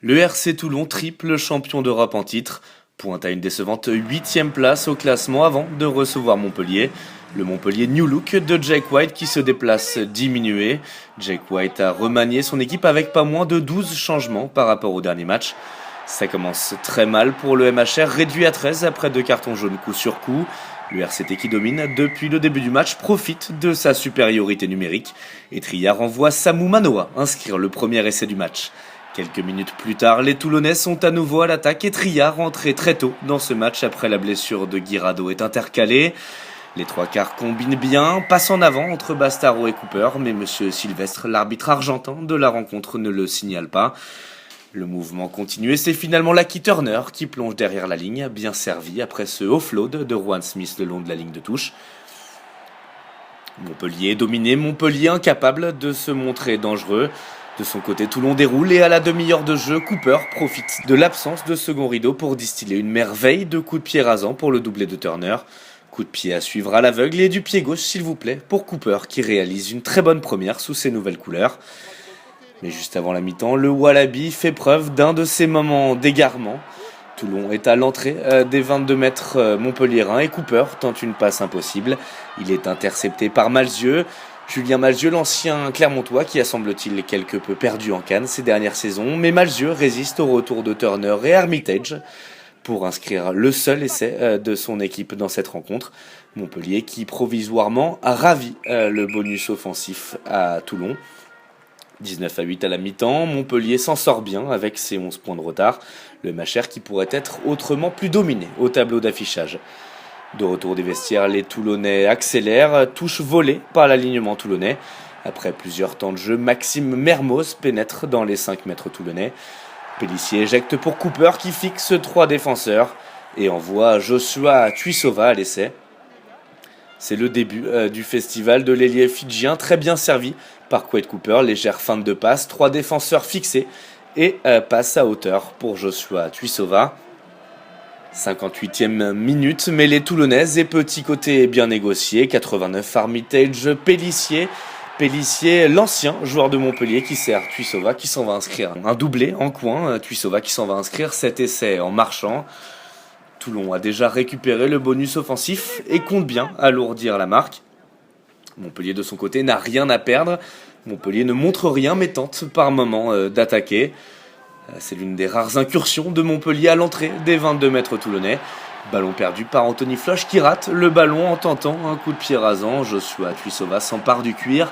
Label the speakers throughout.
Speaker 1: Le RC Toulon, triple champion d'Europe en titre, pointe à une décevante 8e place au classement avant de recevoir Montpellier. Le Montpellier New Look de Jake White qui se déplace diminué. Jake White a remanié son équipe avec pas moins de 12 changements par rapport au dernier match. Ça commence très mal pour le MHR, réduit à 13 après 2 cartons jaunes coup sur coup. Le RCT qui domine depuis le début du match profite de sa supériorité numérique et Triard envoie Samou Manoa inscrire le premier essai du match. Quelques minutes plus tard, les Toulonnais sont à nouveau à l'attaque et Triard, rentré très tôt dans ce match après la blessure de Guirado, est intercalé. Les trois quarts combinent bien, passent en avant entre Bastaro et Cooper, mais Monsieur Sylvestre, l'arbitre argentin de la rencontre, ne le signale pas. Le mouvement continue et c'est finalement Lucky Turner qui plonge derrière la ligne, bien servi après ce offload de Juan Smith le long de la ligne de touche. Montpellier dominé, Montpellier incapable de se montrer dangereux. De son côté, Toulon déroule et à la demi-heure de jeu, Cooper profite de l'absence de second rideau pour distiller une merveille de coups de pied rasant pour le doublé de Turner. Coup de pied à suivre à l'aveugle et du pied gauche s'il vous plaît pour Cooper qui réalise une très bonne première sous ses nouvelles couleurs. Mais juste avant la mi-temps, le Wallaby fait preuve d'un de ses moments d'égarement. Toulon est à l'entrée des 22 mètres montpelliérains et Cooper tente une passe impossible. Il est intercepté par Malzieu. Julien Malzieu, l'ancien Clermontois qui a semble-t-il quelque peu perdu en Cannes ces dernières saisons, mais Malzieu résiste au retour de Turner et Armitage pour inscrire le seul essai de son équipe dans cette rencontre. Montpellier qui provisoirement a ravi le bonus offensif à Toulon. 19-8 à la mi-temps, Montpellier s'en sort bien avec ses 11 points de retard. Le MHR qui pourrait être autrement plus dominé au tableau d'affichage. De retour des vestiaires, les Toulonnais accélèrent, touche volée par l'alignement toulonnais. Après plusieurs temps de jeu, Maxime Mermoz pénètre dans les 5 mètres toulonnais. Pélissier éjecte pour Cooper qui fixe 3 défenseurs et envoie Joshua Tuisova à l'essai. C'est le début du festival de l'ailier fidjien, très bien servi par Quade Cooper. Légère feinte de passe, 3 défenseurs fixés et passe à hauteur pour Joshua Tuisova. 58e minute, mais les Toulonnaises et petit côté bien négocié. 89 Armitage, Pélissier, l'ancien joueur de Montpellier qui sert Tuisova qui s'en va inscrire un doublé en coin. Tuisova qui s'en va inscrire cet essai en marchant. Toulon a déjà récupéré le bonus offensif et compte bien alourdir la marque. Montpellier de son côté n'a rien à perdre. Montpellier ne montre rien mais tente par moment d'attaquer. C'est l'une des rares incursions de Montpellier à l'entrée des 22 mètres toulonnais. Ballon perdu par Anthony Floch qui rate le ballon en tentant un coup de pied rasant. Joshua Tuisova s'empare du cuir.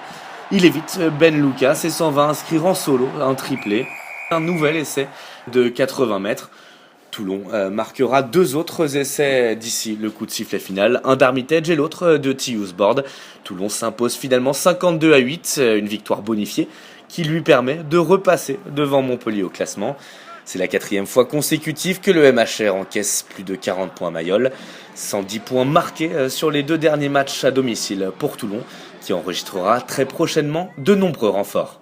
Speaker 1: Il évite Ben Lucas et s'en va inscrire en solo un triplé. Un nouvel essai de 80 mètres. Toulon marquera 2 autres essais d'ici le coup de sifflet final, un d'Armitage et l'autre de Tiusbord. Toulon s'impose finalement 52-8, une victoire bonifiée qui lui permet de repasser devant Montpellier au classement. C'est la 4e fois consécutive que le MHR encaisse plus de 40 points à Mayol. 110 points marqués sur les 2 derniers matchs à domicile pour Toulon, qui enregistrera très prochainement de nombreux renforts.